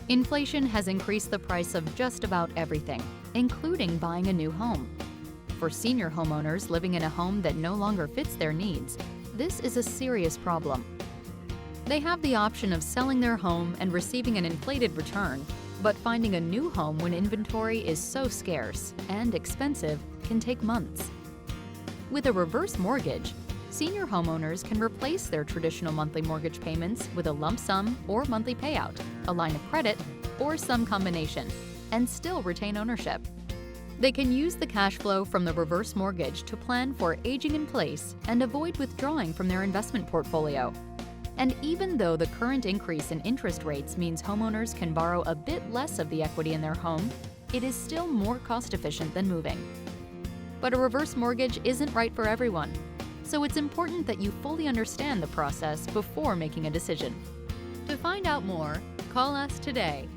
Inflation has increased the price of just about everything, including buying a new home. For senior homeowners living in a home that no longer fits their needs, this is a serious problem. They have the option of selling their home and receiving an inflated return, but finding a new home when inventory is so scarce and expensive can take months. With a reverse mortgage, senior homeowners can replace their traditional monthly mortgage payments with a lump sum or monthly payout, a line of credit, or some combination, and still retain ownership. They can use the cash flow from the reverse mortgage to plan for aging in place and avoid withdrawing from their investment portfolio. And even though the current increase in interest rates means homeowners can borrow a bit less of the equity in their home, it is still more cost-efficient than moving. But a reverse mortgage isn't right for everyone, so it's important that you fully understand the process before making a decision. To find out more, call us today